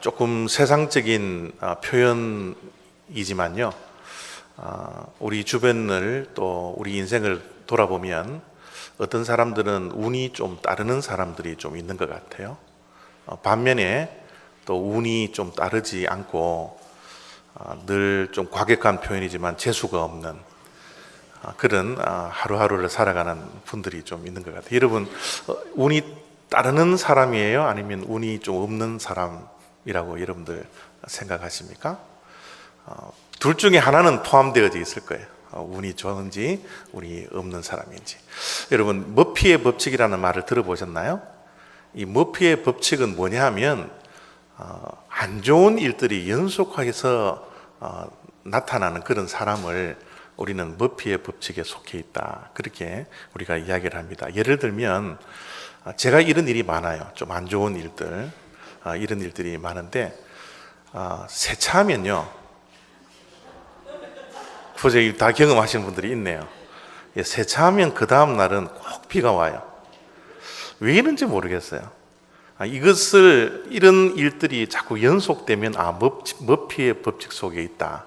조금 세상적인 표현이지만요. 우리 주변을 또 우리 인생을 돌아보면 어떤 사람들은 운이 좀 따르는 사람들이 좀 있는 것 같아요. 반면에 또 운이 좀 따르지 않고 늘 좀 과격한 표현이지만 재수가 없는 그런 하루하루를 살아가는 분들이 좀 있는 것 같아요. 여러분, 운이 따르는 사람이에요? 아니면 운이 좀 없는 사람이라고 여러분들 생각하십니까? 둘 중에 하나는 포함되어져 있을 거예요. 운이 좋은지 운이 없는 사람인지. 여러분, 머피의 법칙이라는 말을 들어보셨나요? 이 머피의 법칙은 뭐냐 하면 안 좋은 일들이 연속해서 나타나는 그런 사람을 우리는 머피의 법칙에 속해 있다, 그렇게 우리가 이야기를 합니다. 예를 들면 제가 이런 일이 많아요. 좀 안 좋은 일들, 이런 일들이 많은데 세차하면요, 도저히 다 경험하시는 분들이 있네요. 세차하면 그 다음 날은 꼭 비가 와요. 왜 이런지 모르겠어요. 이런 일들이 자꾸 연속되면 머피의 법칙 속에 있다,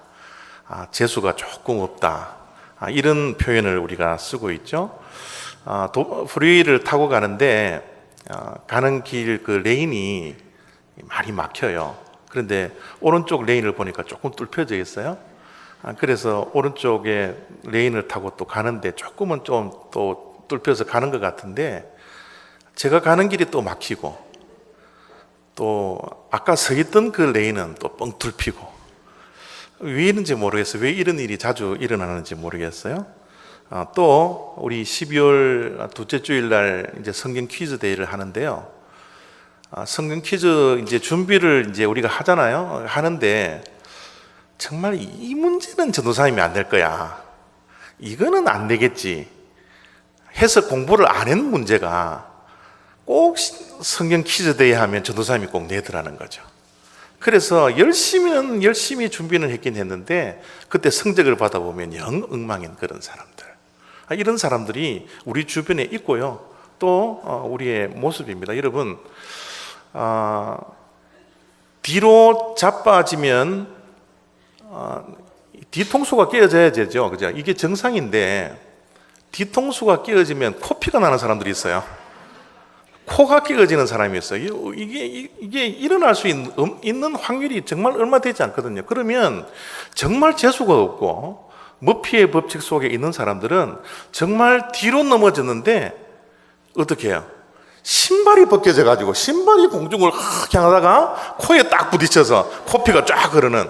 재수가 조금 없다, 이런 표현을 우리가 쓰고 있죠. 프리웨이를 타고 가는데 가는 길 그 레인이 많이 막혀요. 그런데 오른쪽 레인을 보니까 조금 뚫혀져 있어요. 그래서 오른쪽에 레인을 타고 또 가는데 조금은 좀 또 뚫혀서 가는 것 같은데 제가 가는 길이 또 막히고 또 아까 서 있던 그 레인은 또 뻥 뚫히고, 왜 이런지 모르겠어요. 왜 이런 일이 자주 일어나는지 모르겠어요. 또 우리 12월 둘째 주일 날 이제 성경 퀴즈 데이를 하는데요. 성경 퀴즈 이제 준비를 이제 우리가 하잖아요. 하는데 정말 이 문제는 전도사님이 안 될 거야, 이거는 안 되겠지 해서 공부를 안 한 문제가 꼭 성경 퀴즈 데이 하면 전도사님이 꼭 내더라는 거죠. 그래서 열심히 준비는 했긴 했는데 그때 성적을 받아보면 영 엉망인 그런 사람들, 이런 사람들이 우리 주변에 있고요. 또 우리의 모습입니다. 여러분, 뒤로 자빠지면 뒤통수가 깨어져야 되죠, 그죠? 이게 정상인데 뒤통수가 깨어지면 코피가 나는 사람들이 있어요. 코가 끼어지는 사람이 있어요. 이게 일어날 수 있는 확률이 정말 얼마 되지 않거든요. 그러면 정말 재수가 없고 머피의 법칙 속에 있는 사람들은 정말 뒤로 넘어졌는데 어떻게 해요? 신발이 벗겨져 가지고 신발이 공중을 향하다가 코에 딱 부딪혀서 코피가 쫙 흐르는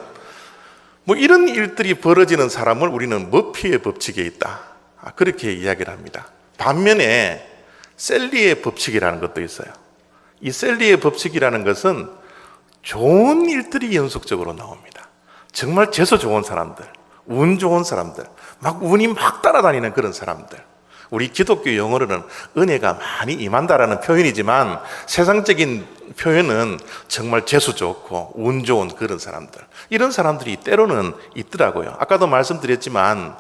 이런 일들이 벌어지는 사람을 우리는 머피의 법칙에 있다, 그렇게 이야기를 합니다. 반면에 셀리의 법칙이라는 것도 있어요. 이 셀리의 법칙이라는 것은 좋은 일들이 연속적으로 나옵니다. 정말 재수 좋은 사람들, 운 좋은 사람들, 운이 막 따라다니는 그런 사람들. 우리 기독교 용어로는 은혜가 많이 임한다라는 표현이지만 세상적인 표현은 정말 재수 좋고 운 좋은 그런 사람들, 이런 사람들이 때로는 있더라고요. 아까도 말씀드렸지만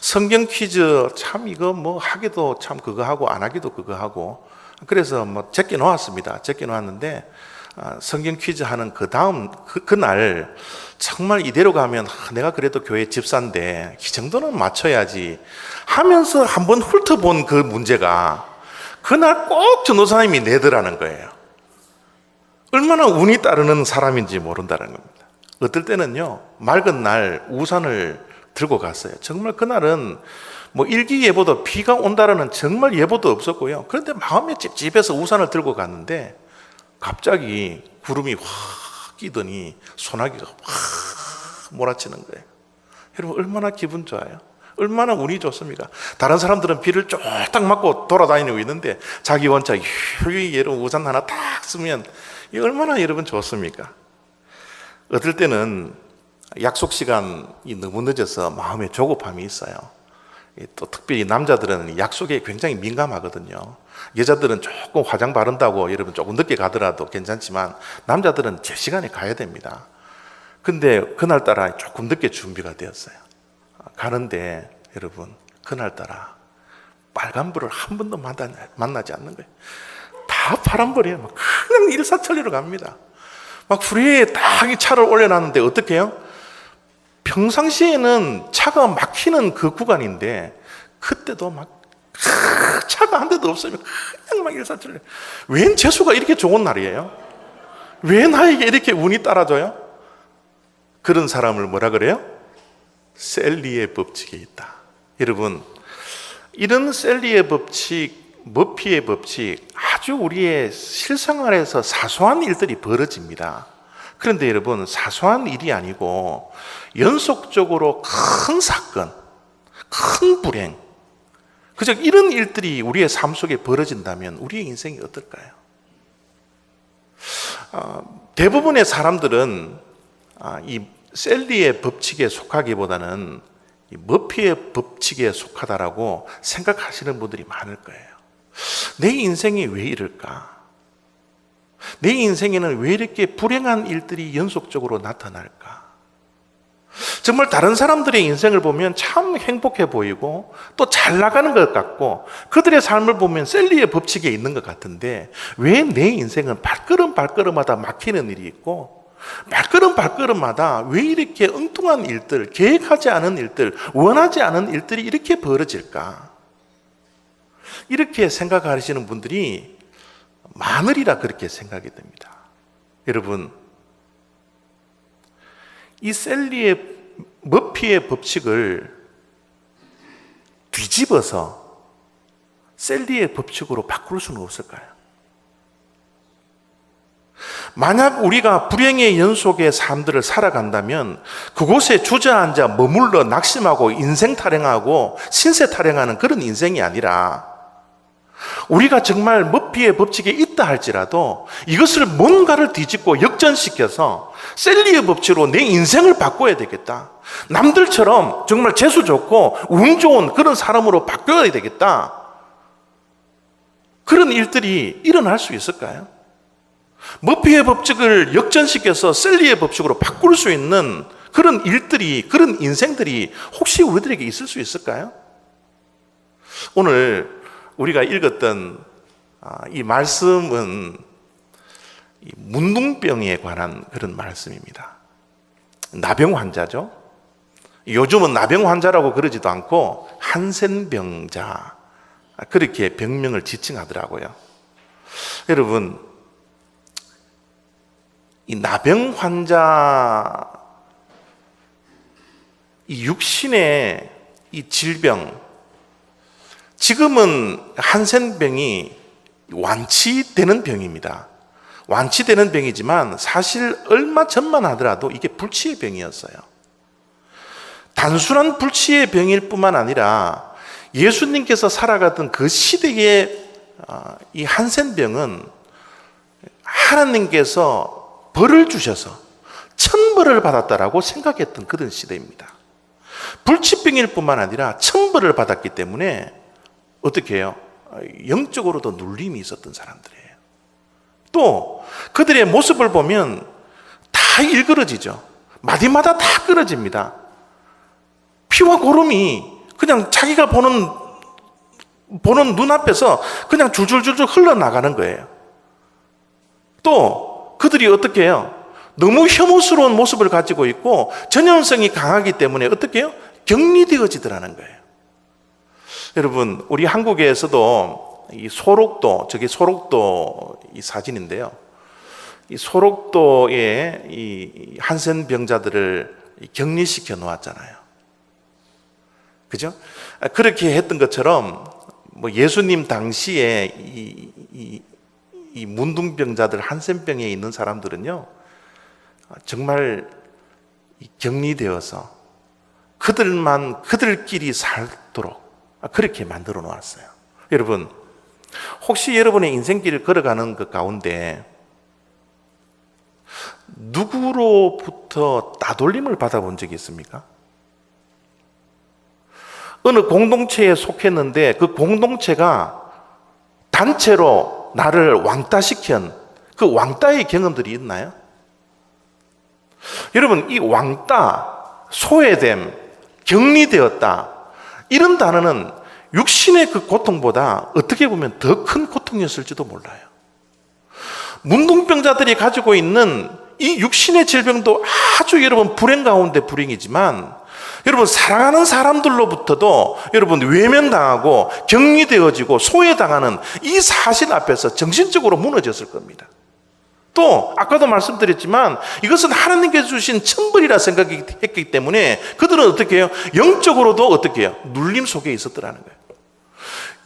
성경 퀴즈 참 이거 하기도 참 그거 하고 안 하기도 그거 하고, 그래서 제껴 놓았습니다. 제껴 놓았는데 성경 퀴즈 하는 그날 정말 이대로 가면 내가 그래도 교회 집사인데 이 정도는 맞춰야지 하면서 한번 훑어본 그 문제가 그날 꼭 전도사님이 내더라는 거예요. 얼마나 운이 따르는 사람인지 모른다는 겁니다. 어떨 때는요, 맑은 날 우산을 들고 갔어요. 정말 그날은 일기예보도 비가 온다라는 정말 예보도 없었고요. 그런데 마음에 찝찝해서 우산을 들고 갔는데 갑자기 구름이 확 끼더니 소나기가 확 몰아치는 거예요. 여러분, 얼마나 기분 좋아요? 얼마나 운이 좋습니까? 다른 사람들은 비를 쫄딱 맞고 돌아다니고 있는데 자기 혼자 여러분 우산 하나 딱 쓰면 이게 얼마나 여러분 좋습니까? 어떨 때는 약속 시간이 너무 늦어서 마음에 조급함이 있어요. 또 특별히 남자들은 약속에 굉장히 민감하거든요. 여자들은 조금 화장 바른다고 여러분 조금 늦게 가더라도 괜찮지만 남자들은 제 시간에 가야 됩니다. 근데 그날따라 조금 늦게 준비가 되었어요. 가는데 여러분, 그날따라 빨간불을 한 번도 만나지 않는 거예요. 다 파란불이에요. 그냥 일사천리로 갑니다. 막 프리웨이에 딱 이 차를 올려놨는데 어떻게 해요? 평상시에는 차가 막히는 그 구간인데 그때도 막 차가 한 대도 없으면 그냥 막 일사천리. 웬 재수가 이렇게 좋은 날이에요? 왜 나에게 이렇게 운이 따라줘요? 그런 사람을 뭐라 그래요? 셀리의 법칙에 있다. 여러분, 이런 셀리의 법칙, 머피의 법칙, 아주 우리의 실생활에서 사소한 일들이 벌어집니다. 그런데 여러분, 사소한 일이 아니고 연속적으로 큰 사건, 큰 불행, 그저 이런 일들이 우리의 삶 속에 벌어진다면 우리의 인생이 어떨까요? 대부분의 사람들은 이 셀리의 법칙에 속하기보다는 이 머피의 법칙에 속하다라고 생각하시는 분들이 많을 거예요. 내 인생이 왜 이럴까? 내 인생에는 왜 이렇게 불행한 일들이 연속적으로 나타날까? 정말 다른 사람들의 인생을 보면 참 행복해 보이고 또 잘 나가는 것 같고 그들의 삶을 보면 셀리의 법칙에 있는 것 같은데 왜 내 인생은 발걸음마다 막히는 일이 있고 발걸음마다 왜 이렇게 엉뚱한 일들, 계획하지 않은 일들, 원하지 않은 일들이 이렇게 벌어질까? 이렇게 생각하시는 분들이 많으리라 그렇게 생각이 됩니다. 여러분, 이 셀리의 머피의 법칙을 뒤집어서 셀리의 법칙으로 바꿀 수는 없을까요? 만약 우리가 불행의 연속의 삶들을 살아간다면 그곳에 주저앉아 머물러 낙심하고 인생 타령하고 신세 타령하는 그런 인생이 아니라 우리가 정말 머피의 법칙에 있다 할지라도 이것을 뭔가를 뒤집고 역전시켜서 셀리의 법칙으로 내 인생을 바꿔야 되겠다. 남들처럼 정말 재수 좋고 운 좋은 그런 사람으로 바뀌어야 되겠다. 그런 일들이 일어날 수 있을까요? 머피의 법칙을 역전시켜서 셀리의 법칙으로 바꿀 수 있는 그런 일들이, 그런 인생들이 혹시 우리들에게 있을 수 있을까요? 오늘 우리가 읽었던 이 말씀은 이 문둥병에 관한 그런 말씀입니다. 나병 환자죠. 요즘은 나병 환자라고 그러지도 않고 한센병자, 그렇게 병명을 지칭하더라고요. 여러분, 이 나병 환자, 이 육신의 이 질병, 지금은 한센병이 완치되는 병입니다. 완치되는 병이지만 사실 얼마 전만 하더라도 이게 불치의 병이었어요. 단순한 불치의 병일 뿐만 아니라 예수님께서 살아가던 그 시대의 이 한센병은 하나님께서 벌을 주셔서 천벌을 받았다라고 생각했던 그런 시대입니다. 불치병일 뿐만 아니라 천벌을 받았기 때문에 어떻게 해요? 영적으로도 눌림이 있었던 사람들이에요. 또 그들의 모습을 보면 다 일그러지죠. 마디마다 다 끊어집니다. 피와 고름이 그냥 자기가 보는 눈앞에서 그냥 줄줄줄줄 흘러나가는 거예요. 또 그들이 어떻게 해요? 너무 혐오스러운 모습을 가지고 있고 전염성이 강하기 때문에 어떻게 해요? 격리되어지더라는 거예요. 여러분, 우리 한국에서도 이 소록도, 저게 소록도 이 사진인데요. 이 소록도에 이 한센병자들을 격리시켜 놓았잖아요. 그죠? 그렇게 했던 것처럼 뭐 예수님 당시에 이 문둥병자들, 한센병에 있는 사람들은요, 정말 격리되어서 그들끼리 살도록 그렇게 만들어 놓았어요. 여러분, 혹시 여러분의 인생길을 걸어가는 것 가운데 누구로부터 따돌림을 받아본 적이 있습니까? 어느 공동체에 속했는데 그 공동체가 단체로 나를 왕따시킨 그 왕따의 경험들이 있나요? 여러분, 이 왕따, 소외됨, 격리되었다, 이런 단어는 육신의 그 고통보다 어떻게 보면 더 큰 고통이었을지도 몰라요. 문둥병자들이 가지고 있는 이 육신의 질병도 아주 여러분 불행 가운데 불행이지만 여러분 사랑하는 사람들로부터도 여러분 외면당하고 격리되어지고 소외당하는 이 사실 앞에서 정신적으로 무너졌을 겁니다. 또 아까도 말씀드렸지만 이것은 하나님께서 주신 천벌이라 생각했기 때문에 그들은 어떻게 해요? 영적으로도 어떻게 해요? 눌림 속에 있었더라는 거예요.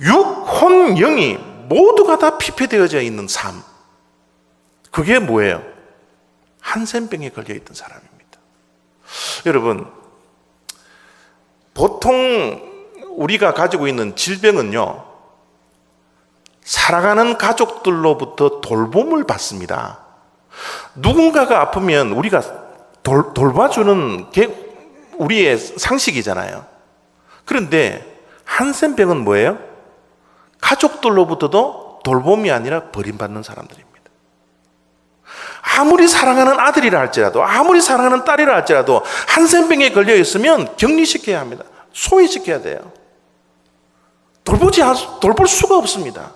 육, 혼, 영이 모두가 다 피폐되어져 있는 삶, 그게 뭐예요? 한센병에 걸려있던 사람입니다. 여러분, 보통 우리가 가지고 있는 질병은요, 살아가는 가족들로부터 돌봄을 받습니다. 누군가가 아프면 우리가 돌봐주는 게 우리의 상식이잖아요. 그런데 한센병은 뭐예요? 가족들로부터도 돌봄이 아니라 버림받는 사람들입니다. 아무리 사랑하는 아들이라 할지라도, 아무리 사랑하는 딸이라 할지라도 한센병에 걸려 있으면 격리시켜야 합니다. 소외시켜야 돼요. 돌볼 수가 없습니다.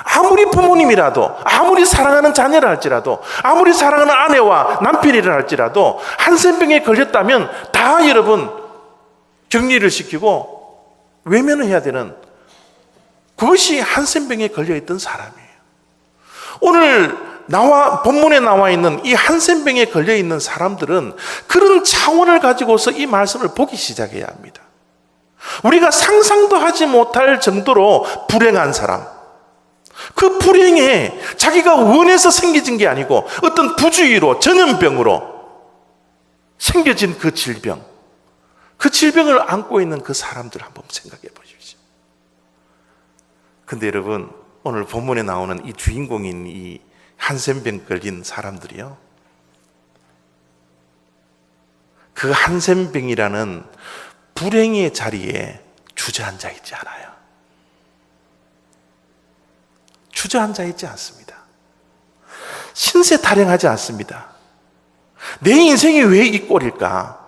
아무리 부모님이라도, 아무리 사랑하는 자녀라 할지라도, 아무리 사랑하는 아내와 남편이라 할지라도 한센병에 걸렸다면 다 여러분 격리를 시키고 외면을 해야 되는, 그것이 한센병에 걸려있던 사람이에요. 오늘 본문에 나와 있는 이 한센병에 걸려있는 사람들은 그런 차원을 가지고서 이 말씀을 보기 시작해야 합니다. 우리가 상상도 하지 못할 정도로 불행한 사람, 그 불행에 자기가 원해서 생겨진 게 아니고 어떤 부주의로, 전염병으로 생겨진 그 질병, 그 질병을 안고 있는 그 사람들 한번 생각해 보십시오. 근데 여러분, 오늘 본문에 나오는 이 주인공인 이 한센병 걸린 사람들이요, 그 한센병이라는 불행의 자리에 주저앉아 있지 않아요. 주저앉아 있지 않습니다. 신세 타령하지 않습니다. 내 인생이 왜 이 꼴일까?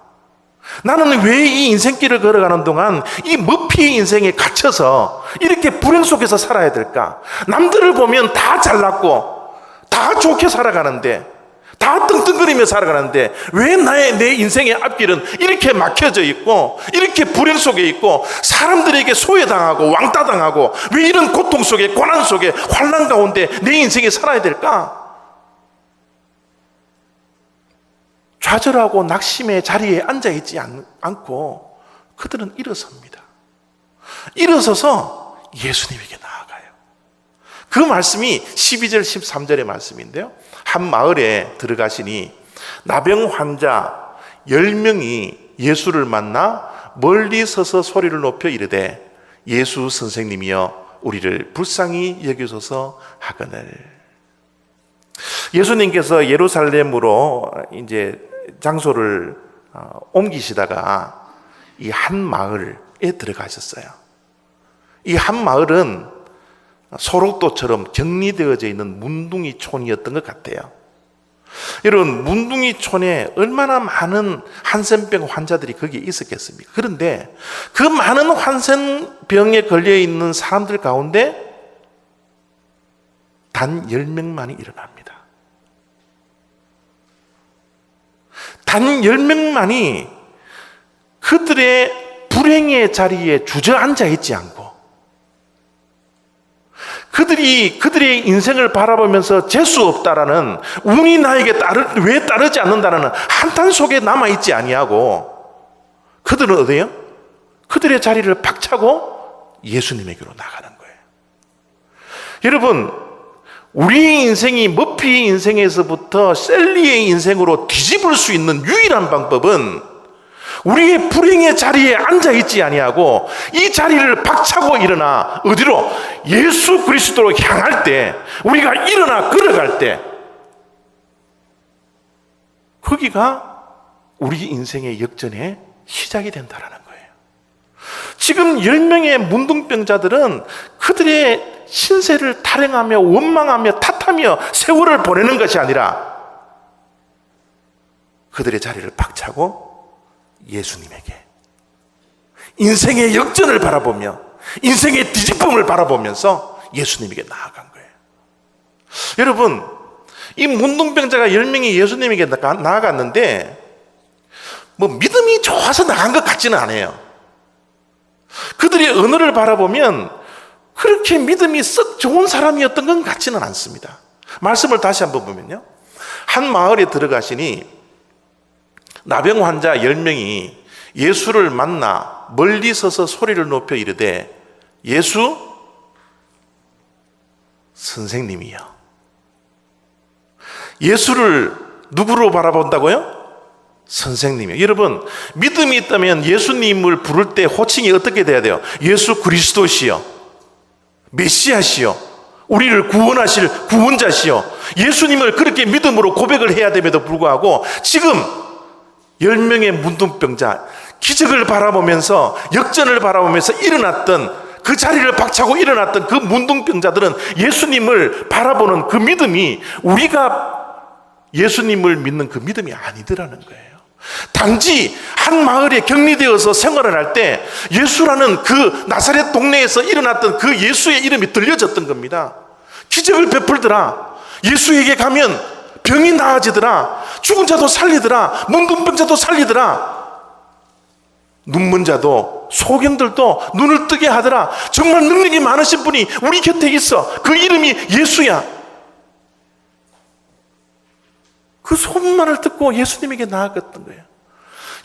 나는 왜 이 인생길을 걸어가는 동안 이 머피의 인생에 갇혀서 이렇게 불행 속에서 살아야 될까? 남들을 보면 다 잘났고 다 좋게 살아가는데, 다 떵떵거리며 살아가는데 왜 내 인생의 앞길은 이렇게 막혀져 있고 이렇게 불행 속에 있고 사람들에게 소외당하고 왕따당하고 왜 이런 고통 속에, 고난 속에, 환난 가운데 내 인생에 살아야 될까? 좌절하고 낙심의 자리에 앉아있지 않고 그들은 일어섭니다. 일어서서 예수님에게 나아가요. 그 말씀이 12절 13절의 말씀인데요, 한 마을에 들어가시니 나병 환자 10명이 예수를 만나 멀리 서서 소리를 높여 이르되 예수 선생님이여 우리를 불쌍히 여기소서 하거늘. 예수님께서 예루살렘으로 이제 장소를 옮기시다가 이 한 마을에 들어가셨어요. 이 한 마을은 소록도처럼 격리되어져 있는 문둥이 촌이었던 것 같아요. 여러분, 문둥이 촌에 얼마나 많은 한센병 환자들이 거기에 있었겠습니까? 그런데 그 많은 한센병에 걸려 있는 사람들 가운데 단 10명만이 일어납니다. 단 10명만이 그들의 불행의 자리에 주저앉아 있지 않고 그들의 인생을 바라보면서 재수 없다라는, 운이 나에게 왜 따르지 않는다라는 한탄 속에 남아있지 아니하고 그들은 어디에요? 그들의 자리를 박차고 예수님에게로 나가는 거예요. 여러분, 우리의 인생이 머피의 인생에서부터 셀리의 인생으로 뒤집을 수 있는 유일한 방법은 우리의 불행의 자리에 앉아있지 아니하고 이 자리를 박차고 일어나 어디로? 예수 그리스도로 향할 때, 우리가 일어나 걸어갈 때, 거기가 우리 인생의 역전의 시작이 된다는 거예요. 지금 10명의 문둥병자들은 그들의 신세를 타령하며 원망하며 탓하며 세월을 보내는 것이 아니라 그들의 자리를 박차고 예수님에게 인생의 역전을 바라보며 인생의 뒤집음을 바라보면서 예수님에게 나아간 거예요. 여러분, 이 문둥병자가 10명이 예수님에게 나아갔는데 뭐 믿음이 좋아서 나간 것 같지는 않아요. 그들의 언어를 바라보면 그렇게 믿음이 썩 좋은 사람이었던 것 같지는 않습니다. 말씀을 다시 한번 보면요, 한 마을에 들어가시니 나병 환자 10명이 예수를 만나 멀리 서서 소리를 높여 이르되 예수 선생님이요. 예수를 누구로 바라본다고요? 선생님이요. 여러분, 믿음이 있다면 예수님을 부를 때 호칭이 어떻게 돼야 돼요? 예수 그리스도시요, 메시아시요, 우리를 구원하실 구원자시요. 예수님을 그렇게 믿음으로 고백을 해야 됨에도 불구하고 지금 10명의 문둥병자, 기적을 바라보면서, 역전을 바라보면서 일어났던 그 자리를 박차고 일어났던 그 문둥병자들은 예수님을 바라보는 그 믿음이 우리가 예수님을 믿는 그 믿음이 아니더라는 거예요. 단지 한 마을에 격리되어서 생활을 할 때 예수라는 그 나사렛 동네에서 일어났던 그 예수의 이름이 들려졌던 겁니다. 기적을 베풀더라, 예수에게 가면 병이 나아지더라, 죽은 자도 살리더라, 문둥병자도 살리더라, 눈먼 자도 소경들도 눈을 뜨게 하더라. 정말 능력이 많으신 분이 우리 곁에 있어. 그 이름이 예수야. 그 소문만을 듣고 예수님에게 나아갔던 거예요.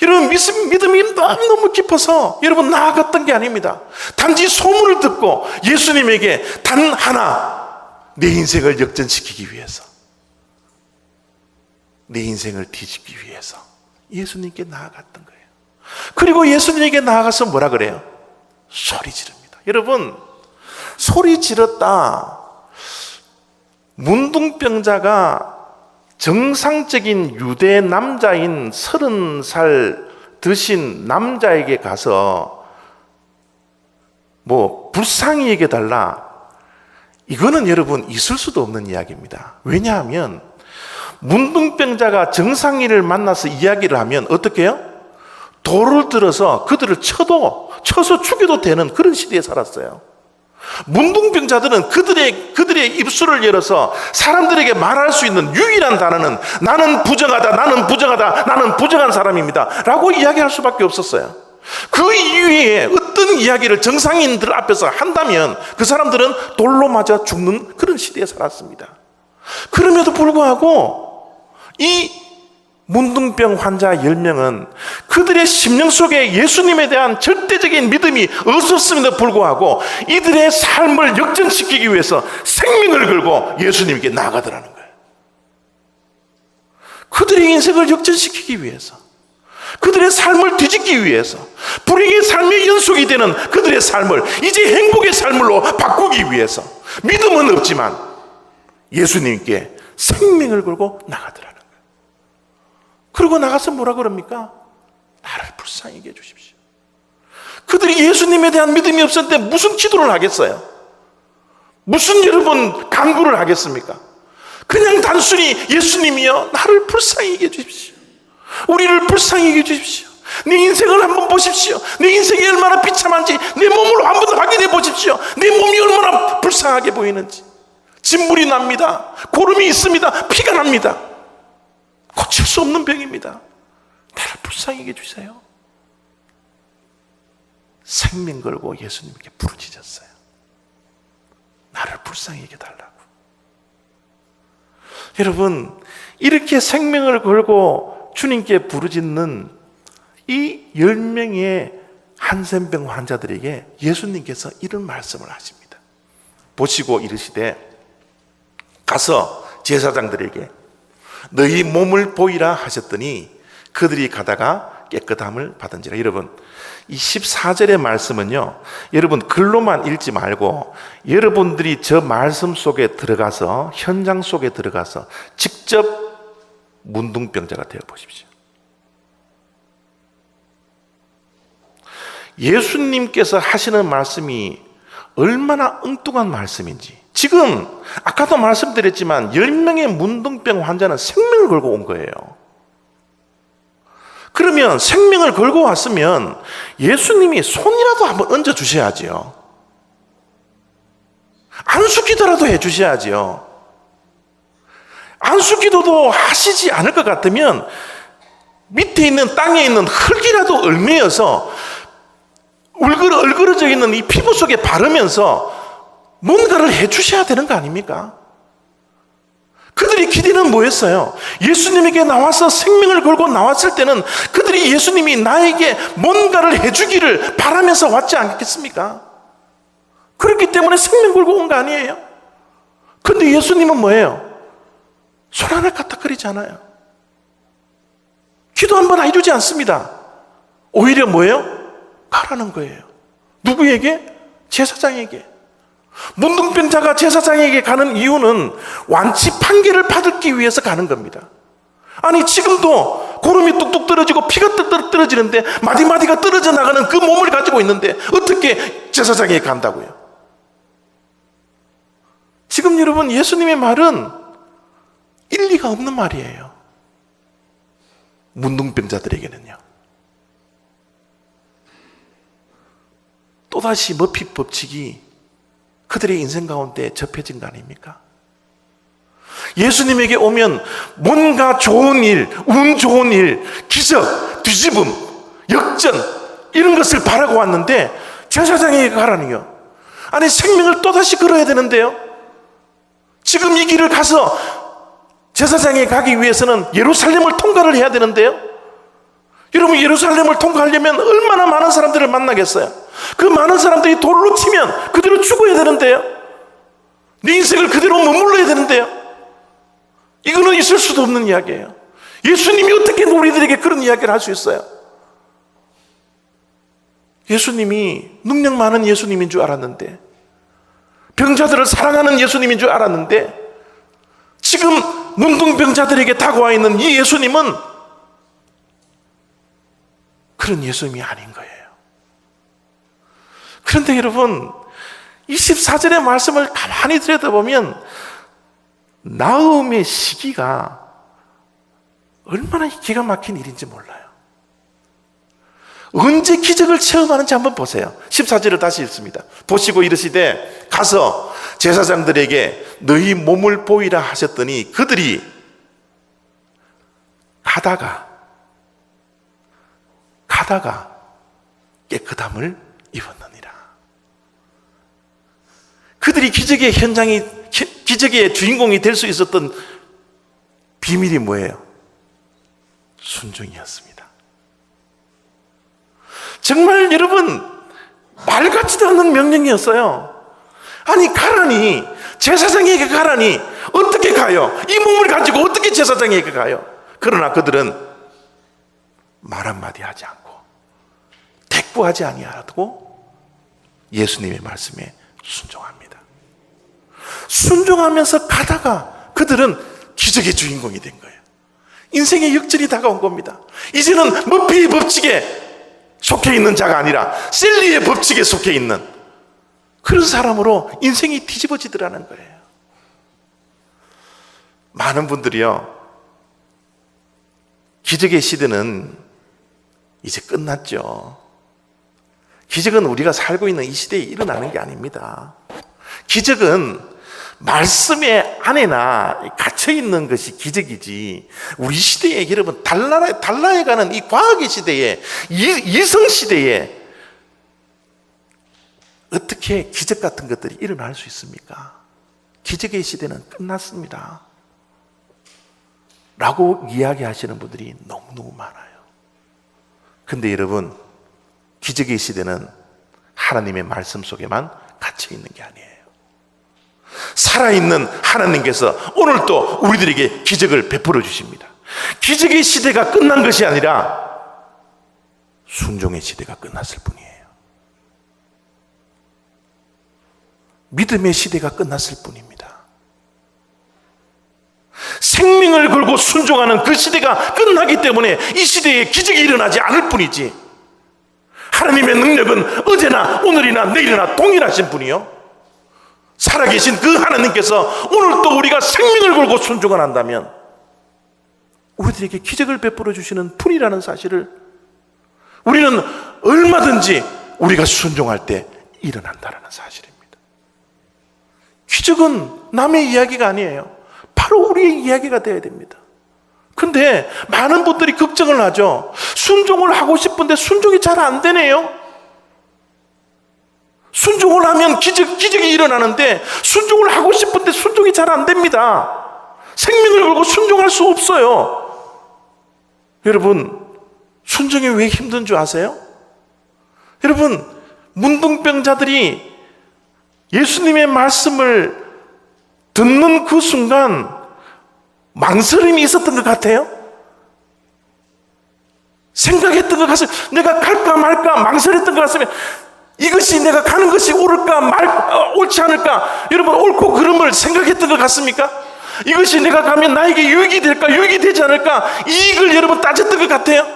여러분, 믿음이 너무 깊어서 여러분 나아갔던 게 아닙니다. 단지 소문을 듣고 예수님에게 단 하나, 내 인생을 역전시키기 위해서, 내 인생을 뒤집기 위해서 예수님께 나아갔던 거예요. 그리고 예수님에게 나아가서 뭐라 그래요? 소리 지릅니다. 여러분, 소리 지렀다. 문둥병자가 정상적인 유대 남자인 30살 드신 남자에게 가서 뭐 불쌍히 여겨달라, 이거는 여러분 있을 수도 없는 이야기입니다. 왜냐하면 문둥병자가 정상인을 만나서 이야기를 하면 어떻게 해요? 돌을 들어서 그들을 쳐서 죽여도 되는 그런 시대에 살았어요. 문둥병자들은 그들의 입술을 열어서 사람들에게 말할 수 있는 유일한 단어는 나는 부정하다, 나는 부정하다, 나는 부정한 사람입니다 라고 이야기할 수밖에 없었어요. 그 이후에 어떤 이야기를 정상인들 앞에서 한다면 그 사람들은 돌로 맞아 죽는 그런 시대에 살았습니다. 그럼에도 불구하고 이 문둥병 환자 10명은 그들의 심령 속에 예수님에 대한 절대적인 믿음이 없었음에도 불구하고 이들의 삶을 역전시키기 위해서 생명을 걸고 예수님께 나아가더라는 거예요. 그들의 인생을 역전시키기 위해서, 그들의 삶을 뒤집기 위해서, 불행의 삶의 연속이 되는 그들의 삶을 이제 행복의 삶으로 바꾸기 위해서 믿음은 없지만 예수님께 생명을 걸고 나가더라는 거예요. 그리고 나가서 뭐라 그럽니까? 나를 불쌍히 여겨 주십시오. 그들이 예수님에 대한 믿음이 없을 때 무슨 기도를 하겠어요? 무슨 여러분 간구를 하겠습니까? 그냥 단순히 예수님이여 나를 불쌍히 여겨 주십시오, 우리를 불쌍히 여겨 주십시오, 내 인생을 한번 보십시오, 내 인생이 얼마나 비참한지 내 몸을 한번 확인해 보십시오, 내 몸이 얼마나 불쌍하게 보이는지. 진물이 납니다, 고름이 있습니다, 피가 납니다. 고칠 수 없는 병입니다. 나를 불쌍히 여겨 주세요. 생명 걸고 예수님께 부르짖었어요. 나를 불쌍히 여겨달라고. 여러분, 이렇게 생명을 걸고 주님께 부르짖는 이 10명의 한센병 환자들에게 예수님께서 이런 말씀을 하십니다. 보시고 이르시되 가서 제사장들에게 너희 몸을 보이라 하셨더니 그들이 가다가 깨끗함을 받은지라. 여러분, 이 14절의 말씀은요, 여러분 글로만 읽지 말고 여러분들이 저 말씀 속에 들어가서, 현장 속에 들어가서 직접 문둥병자가 되어 보십시오. 예수님께서 하시는 말씀이 얼마나 엉뚱한 말씀인지. 지금 아까도 말씀드렸지만 10명의 문둥병 환자는 생명을 걸고 온 거예요. 그러면 생명을 걸고 왔으면 예수님이 손이라도 한번 얹어 주셔야지요. 안수기도라도 해 주셔야지요. 안수기도도 하시지 않을 것 같으면 밑에 있는 땅에 있는 흙이라도 얼매여서 얼그러져 있는 이 피부 속에 바르면서 뭔가를 해주셔야 되는 거 아닙니까? 그들의 기대는 뭐였어요? 예수님에게 나와서 생명을 걸고 나왔을 때는 그들이 예수님이 나에게 뭔가를 해주기를 바라면서 왔지 않겠습니까? 그렇기 때문에 생명 걸고 온 거 아니에요? 근데 예수님은 뭐예요? 손 하나 까딱거리지 않아요. 기도 한번 해주지 않습니다. 오히려 뭐예요? 가라는 거예요. 누구에게? 제사장에게. 문둥병자가 제사장에게 가는 이유는 완치 판결을 받기 위해서 가는 겁니다. 아니 지금도 고름이 뚝뚝 떨어지고 피가 뚝뚝 떨어지는데 마디마디가 떨어져 나가는 그 몸을 가지고 있는데 어떻게 제사장에게 간다고요? 지금 여러분 예수님의 말은 일리가 없는 말이에요. 문둥병자들에게는요. 또다시 머피 법칙이 그들의 인생 가운데 접해진 거 아닙니까? 예수님에게 오면 뭔가 좋은 일, 운 좋은 일, 기적, 뒤집음, 역전 이런 것을 바라고 왔는데 제사장에게 가라니요. 아니 생명을 또다시 걸어야 되는데요. 지금 이 길을 가서 제사장에 가기 위해서는 예루살렘을 통과를 해야 되는데요. 여러분 예루살렘을 통과하려면 얼마나 많은 사람들을 만나겠어요? 그 많은 사람들이 돌로 치면 그대로 죽어야 되는데요. 네 인생을 그대로 머물러야 되는데요. 이거는 있을 수도 없는 이야기예요. 예수님이 어떻게 우리들에게 그런 이야기를 할 수 있어요? 예수님이 능력 많은 예수님인 줄 알았는데, 병자들을 사랑하는 예수님인 줄 알았는데, 지금 문둥병자들에게 다가와 있는 이 예수님은 그런 예수님이 아닌 거예요. 그런데 여러분 24절의 말씀을 가만히 들여다보면 나음의 시기가 얼마나 기가 막힌 일인지 몰라요. 언제 기적을 체험하는지 한번 보세요. 14절을 다시 읽습니다. 보시고 이르시되 가서 제사장들에게 너희 몸을 보이라 하셨더니 그들이 가다가 깨끗함을 입었느니라. 그들이 기적의 기적의 주인공이 될 수 있었던 비밀이 뭐예요? 순종이었습니다. 정말 여러분 말 같지도 않은 명령이었어요. 아니 가라니, 제사장에게 가라니 어떻게 가요? 이 몸을 가지고 어떻게 제사장에게 가요? 그러나 그들은 말 한마디 하지 않고 대꾸하지 아니하고 예수님의 말씀에 순종합니다. 순종하면서 가다가 그들은 기적의 주인공이 된 거예요. 인생의 역전이 다가온 겁니다. 이제는 머피의 법칙에 속해 있는 자가 아니라 셀리의 법칙에 속해 있는 그런 사람으로 인생이 뒤집어지더라는 거예요. 많은 분들이요, 기적의 시대는 이제 끝났죠. 기적은 우리가 살고 있는 이 시대에 일어나는 게 아닙니다. 기적은 말씀의 안에나 갇혀있는 것이 기적이지, 우리 시대에 여러분 달라해가는 이 과학의 시대에, 이성 시대에 어떻게 기적 같은 것들이 일어날 수 있습니까? 기적의 시대는 끝났습니다 라고 이야기하시는 분들이 너무너무 많아요. 근데 여러분, 기적의 시대는 하나님의 말씀 속에만 갇혀있는 게 아니에요. 살아있는 하나님께서 오늘 또 우리들에게 기적을 베풀어 주십니다. 기적의 시대가 끝난 것이 아니라 순종의 시대가 끝났을 뿐이에요. 믿음의 시대가 끝났을 뿐입니다. 생명을 걸고 순종하는 그 시대가 끝나기 때문에 이 시대에 기적이 일어나지 않을 뿐이지, 하나님의 능력은 어제나 오늘이나 내일이나 동일하신 분이요, 살아계신 그 하나님께서 오늘 또 우리가 생명을 걸고 순종을 한다면 우리들에게 기적을 베풀어 주시는 분이라는 사실을 우리는 얼마든지 우리가 순종할 때 일어난다는 사실입니다. 기적은 남의 이야기가 아니에요. 바로 우리의 이야기가 되어야 됩니다. 근데 많은 분들이 걱정을 하죠. 순종을 하고 싶은데 순종이 잘 안 되네요. 순종을 하면 기적이 일어나는데 순종을 하고 싶은데 순종이 잘 안 됩니다. 생명을 걸고 순종할 수 없어요. 여러분, 순종이 왜 힘든 줄 아세요? 여러분, 문둥병자들이 예수님의 말씀을 듣는 그 순간 망설임이 있었던 것 같아요. 생각했던 것 같아요. 내가 갈까 말까 망설였던 것 같으면 이것이 내가 가는 것이 옳을까 옳지 않을까, 여러분 옳고 그름을 생각했던 것 같습니까? 이것이 내가 가면 나에게 유익이 될까 유익이 되지 않을까, 이익을 여러분 따졌던 것 같아요.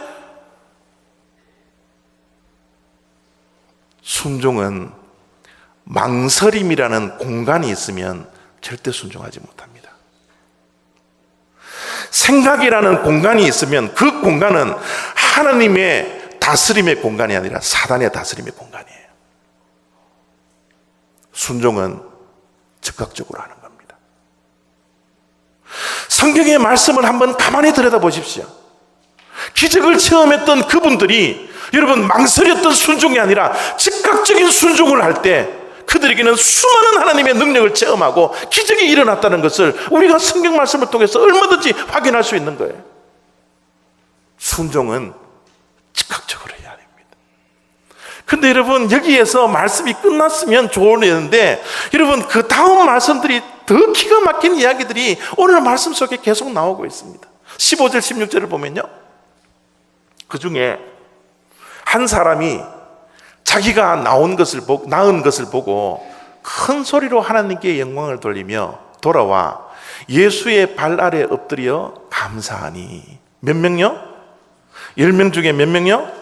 순종은 망설임이라는 공간이 있으면 절대 순종하지 못합니다. 생각이라는 공간이 있으면 그 공간은 하나님의 다스림의 공간이 아니라 사단의 다스림의 공간이에요. 순종은 즉각적으로 하는 겁니다. 성경의 말씀을 한번 가만히 들여다보십시오. 기적을 체험했던 그분들이 여러분 망설였던 순종이 아니라 즉각적인 순종을 할 때 그들에게는 수많은 하나님의 능력을 체험하고 기적이 일어났다는 것을 우리가 성경 말씀을 통해서 얼마든지 확인할 수 있는 거예요. 순종은 즉각적으로 해야 됩니다. 근데 여러분, 여기에서 말씀이 끝났으면 좋은데 여러분, 그 다음 말씀들이 더 기가 막힌 이야기들이 오늘 말씀 속에 계속 나오고 있습니다. 15절 16절을 보면요, 그 중에 한 사람이 자기가 낳은 것을 보고 큰 소리로 하나님께 영광을 돌리며 돌아와 예수의 발 아래 엎드려 감사하니. 몇 명요? 10명 중에 몇 명요?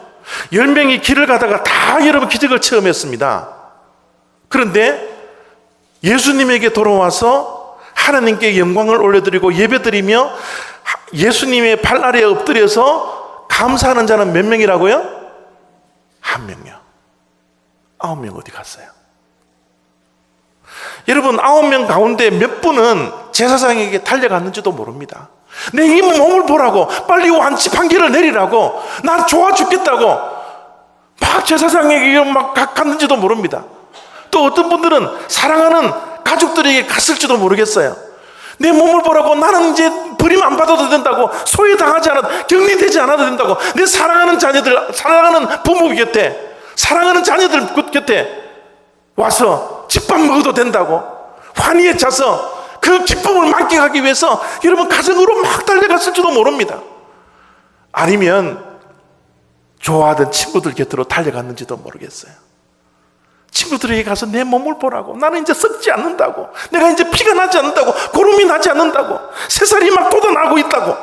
10명이 길을 가다가 다 여러분 기적을 체험했습니다. 그런데 예수님에게 돌아와서 하나님께 영광을 올려드리고 예배드리며 예수님의 발 아래에 엎드려서 감사하는 자는 몇 명이라고요? 한 명요. 9명 어디 갔어요? 여러분, 9명 가운데 몇 분은 제사장에게 달려갔는지도 모릅니다. 내 이 몸을 보라고, 빨리 완치 판결을 내리라고, 난 좋아 죽겠다고 막 제사장에게 막 갔는지도 모릅니다. 또 어떤 분들은 사랑하는 가족들에게 갔을지도 모르겠어요. 내 몸을 보라고, 나는 이제 버림 안 받아도 된다고, 소외당하지 않아도, 격리되지 않아도 된다고, 내 사랑하는 자녀들, 사랑하는 부모 곁에, 사랑하는 자녀들 곁에 와서 집밥 먹어도 된다고 환희에 차서 그 기쁨을 만끽하기 위해서 여러분 가정으로 막 달려갔을지도 모릅니다. 아니면 좋아하던 친구들 곁으로 달려갔는지도 모르겠어요. 친구들에게 가서 내 몸을 보라고, 나는 이제 썩지 않는다고, 내가 이제 피가 나지 않는다고, 고름이 나지 않는다고, 새살이 막 돋아나고 있다고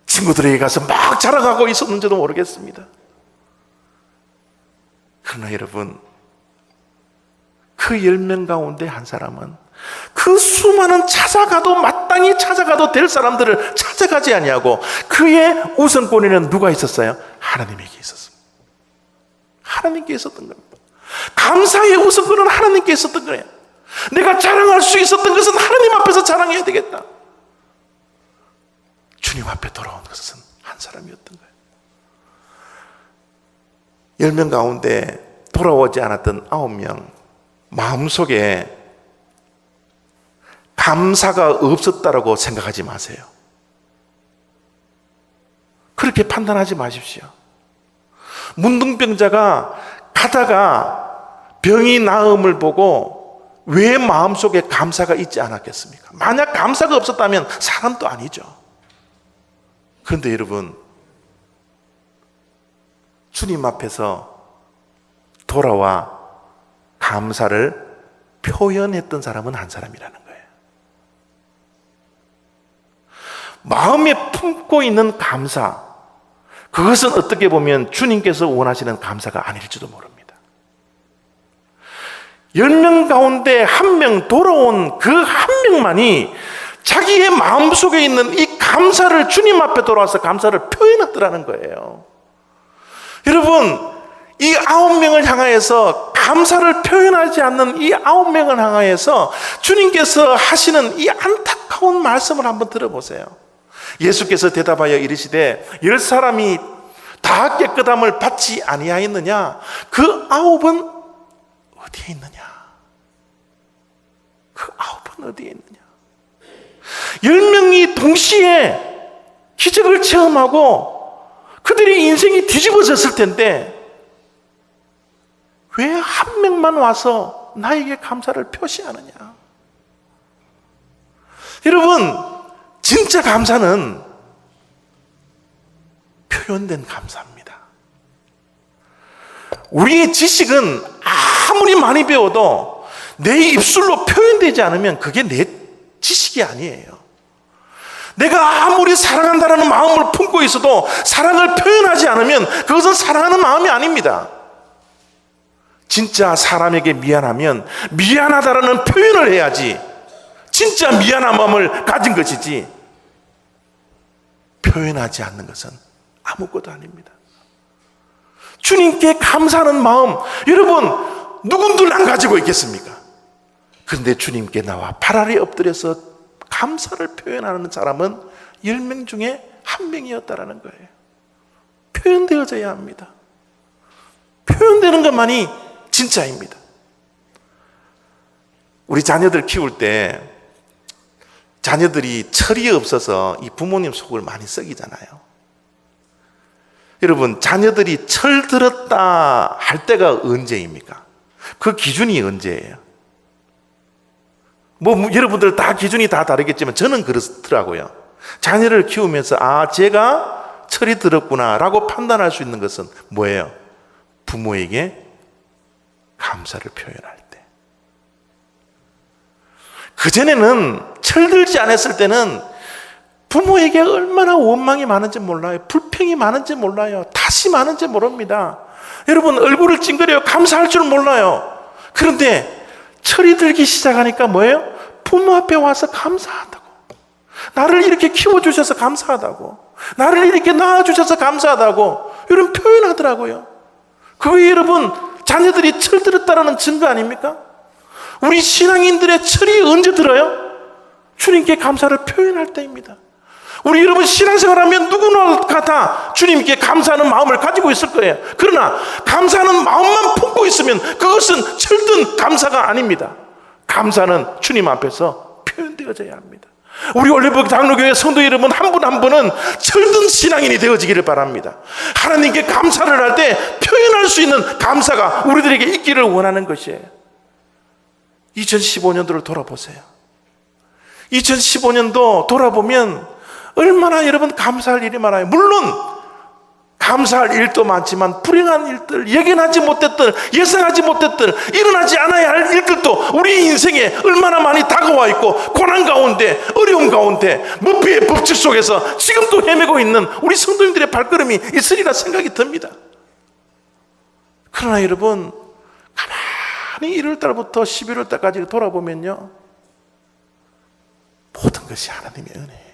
친구들에게 가서 막 자랑하고 있었는지도 모르겠습니다. 그러나 여러분, 그 10명 가운데 한 사람은 그 수많은 마땅히 찾아가도 될 사람들을 찾아가지 아니하고 그의 우선권에는 누가 있었어요? 하나님에게 있었습니다. 하나님께 있었던 겁니다. 감사의 우선권은 하나님께 있었던 거예요. 내가 자랑할 수 있었던 것은 하나님 앞에서 자랑해야 되겠다. 주님 앞에 돌아온 것은 한 사람이었던 거예요. 10명 가운데 돌아오지 않았던 9명, 마음속에 감사가 없었다라고 생각하지 마세요. 그렇게 판단하지 마십시오. 문둥병자가 가다가 병이 나음을 보고 왜 마음속에 감사가 있지 않았겠습니까? 만약 감사가 없었다면 사람도 아니죠. 그런데 여러분, 주님 앞에서 돌아와 감사를 표현했던 사람은 한 사람이라는 거예요. 마음에 품고 있는 감사, 그것은 어떻게 보면 주님께서 원하시는 감사가 아닐지도 모릅니다. 10명 가운데 1명 돌아온 그 한 명만이 자기의 마음속에 있는 이 감사를 주님 앞에 돌아와서 감사를 표현했더라는 거예요. 여러분, 이 9명을 향하여서 감사를 표현하지 않는 이 9명을 향하여서 주님께서 하시는 이 안타까운 말씀을 한번 들어보세요. 예수께서 대답하여 이르시되 10사람이 다 깨끗함을 받지 아니하였느냐? 그 9은 어디에 있느냐? 그 9은 어디에 있느냐? 10명이 동시에 기적을 체험하고 그들의 인생이 뒤집어졌을 텐데 왜 한 명만 와서 나에게 감사를 표시하느냐? 여러분, 진짜 감사는 표현된 감사입니다. 우리의 지식은 아무리 많이 배워도 내 입술로 표현되지 않으면 그게 내 지식이 아니에요. 내가 아무리 사랑한다는 마음을 품고 있어도 사랑을 표현하지 않으면 그것은 사랑하는 마음이 아닙니다. 진짜 사람에게 미안하면 미안하다라는 표현을 해야지 진짜 미안한 마음을 가진 것이지 표현하지 않는 것은 아무것도 아닙니다. 주님께 감사하는 마음, 여러분 누군들 안 가지고 있겠습니까? 그런데 주님께 나와 발 아래 엎드려서 감사를 표현하는 사람은 10명 중에 1명이었다라는 거예요. 표현되어져야 합니다. 표현되는 것만이 진짜입니다. 우리 자녀들 키울 때 자녀들이 철이 없어서 이 부모님 속을 많이 썩이잖아요. 여러분, 자녀들이 철 들었다 할 때가 언제입니까? 그 기준이 언제예요? 여러분들 다 기준이 다 다르겠지만 저는 그렇더라고요. 자녀를 키우면서 제가 철이 들었구나 라고 판단할 수 있는 것은 뭐예요? 부모에게 감사를 표현할 때. 그전에는 철들지 않았을 때는 부모에게 얼마나 원망이 많은지 몰라요. 불평이 많은지 몰라요. 탓이 많은지 모릅니다. 여러분, 얼굴을 찡그려요. 감사할 줄 몰라요. 그런데 철이 들기 시작하니까 뭐예요? 부모 앞에 와서 감사하다고. 나를 이렇게 키워주셔서 감사하다고. 나를 이렇게 낳아주셔서 감사하다고. 이런 표현하더라고요. 그게 여러분, 자녀들이 철들었다는 증거 아닙니까? 우리 신앙인들의 철이 언제 들어요? 주님께 감사를 표현할 때입니다. 우리 여러분 신앙생활하면 누구나 다 주님께 감사하는 마음을 가지고 있을 거예요. 그러나 감사하는 마음만 품고 있으면 그것은 철든 감사가 아닙니다. 감사는 주님 앞에서 표현되어져야 합니다. 우리 올리브 장로교회 성도 여러분 한 분 한 분은 철든 신앙인이 되어지기를 바랍니다. 하나님께 감사를 할 때 표현할 수 있는 감사가 우리들에게 있기를 원하는 것이에요. 2015년도를 돌아보세요. 2015년도 돌아보면 얼마나 여러분 감사할 일이 많아요. 물론 감사할 일도 많지만 불행한 일들, 예견하지 못했던, 예상하지 못했던, 일어나지 않아야 할 일들도 우리 인생에 얼마나 많이 다가와 있고 고난 가운데, 어려움 가운데, 무피의 법칙 속에서 지금도 헤매고 있는 우리 성도님들의 발걸음이 있으리라 생각이 듭니다. 그러나 여러분 가만히 1월달부터 11월달까지 돌아보면요, 모든 것이 하나님의 은혜예요.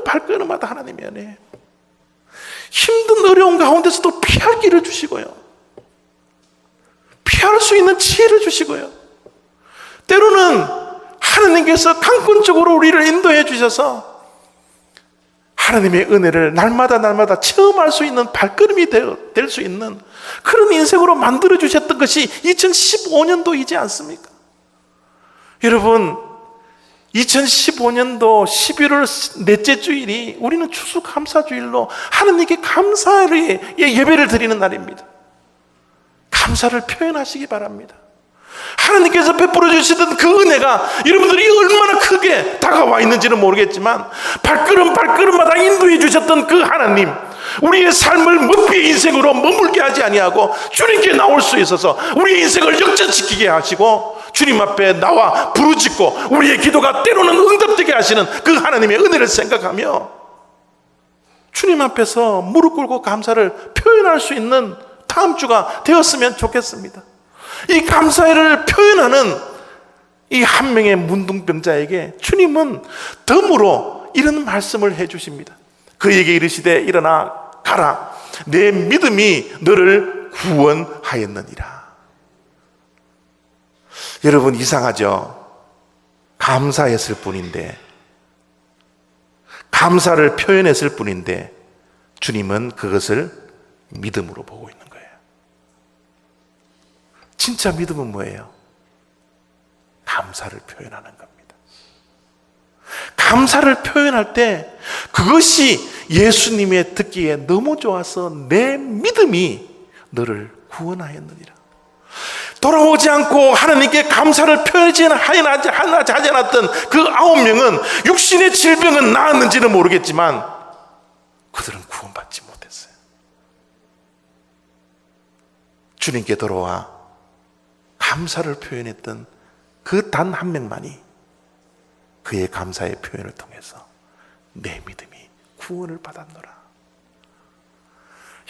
발걸음마다 하나님의 은혜예요. 힘든 어려운 가운데서도 피할 길을 주시고요, 피할 수 있는 지혜를 주시고요, 때로는 하나님께서 강권적으로 우리를 인도해 주셔서 하나님의 은혜를 날마다 체험할 수 있는 발걸음이 될 수 있는 그런 인생으로 만들어 주셨던 것이 2015년도이지 않습니까? 여러분, 2015년도 11월 넷째 주일이 우리는 추수감사주일로 하나님께 감사의 예배를 드리는 날입니다. 감사를 표현하시기 바랍니다. 하나님께서 베풀어 주시던 그 은혜가 여러분들이 얼마나 크게 다가와 있는지는 모르겠지만 발걸음마다 인도해 주셨던 그 하나님, 우리의 삶을 무피의 인생으로 머물게 하지 아니하고 주님께 나올 수 있어서 우리의 인생을 역전시키게 하시고 주님 앞에 나와 부르짖고 우리의 기도가 때로는 응답되게 하시는 그 하나님의 은혜를 생각하며 주님 앞에서 무릎 꿇고 감사를 표현할 수 있는 다음 주가 되었으면 좋겠습니다. 이 감사를 표현하는 이 한 명의 문둥병자에게 주님은 덤으로 이런 말씀을 해주십니다. 그에게 이르시되 일어나 가라, 내 믿음이 너를 구원하였느니라. 여러분, 이상하죠? 감사했을 뿐인데, 감사를 표현했을 뿐인데 주님은 그것을 믿음으로 보고 있는 거예요. 진짜 믿음은 뭐예요? 감사를 표현하는 겁니다. 감사를 표현할 때 그것이 예수님의 듣기에 너무 좋아서 내 믿음이 너를 구원하였느니라. 돌아오지 않고 하나님께 감사를 표현하지 않았던 그 9명은 육신의 질병은 나았는지는 모르겠지만 그들은 구원받지 못했어요. 주님께 돌아와 감사를 표현했던 그 단 한 명만이 그의 감사의 표현을 통해서 내 믿음이 구원을 받았노라.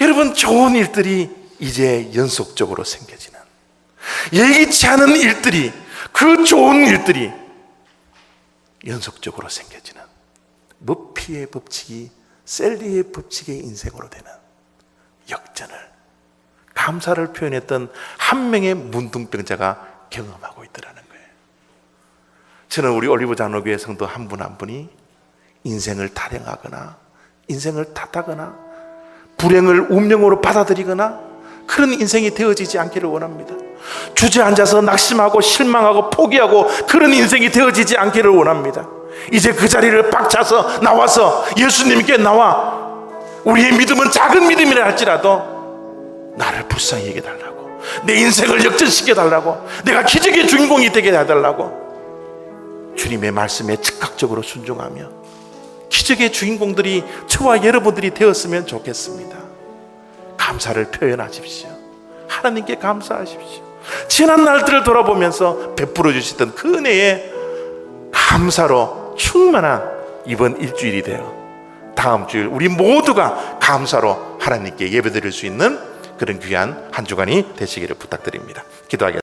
여러분, 좋은 일들이 이제 연속적으로 생겨지는, 예기치 않은 일들이, 그 좋은 일들이 연속적으로 생겨지는 머피의 법칙이 셀리의 법칙의 인생으로 되는 역전을 감사를 표현했던 한 명의 문둥병자가 경험하고 있더라는 거예요. 저는 우리 올리브 장로교회 성도 한 분 한 분이 인생을 타령하거나 인생을 탓하거나 불행을 운명으로 받아들이거나 그런 인생이 되어지지 않기를 원합니다. 주저앉아서 낙심하고 실망하고 포기하고 그런 인생이 되어지지 않기를 원합니다. 이제 그 자리를 빡차서 나와서 예수님께 나와 우리의 믿음은 작은 믿음이라 할지라도 나를 불쌍히 여겨 달라고, 내 인생을 역전시켜 달라고, 내가 기적의 주인공이 되게 해달라고 주님의 말씀에 즉각적으로 순종하며 기적의 주인공들이 저와 여러분들이 되었으면 좋겠습니다. 감사를 표현하십시오. 하나님께 감사하십시오. 지난 날들을 돌아보면서 베풀어 주시던 그 은혜에 감사로 충만한 이번 일주일이 되어 다음 주일 우리 모두가 감사로 하나님께 예배드릴 수 있는 그런 귀한 한 주간이 되시기를 부탁드립니다. 기도하겠습니다.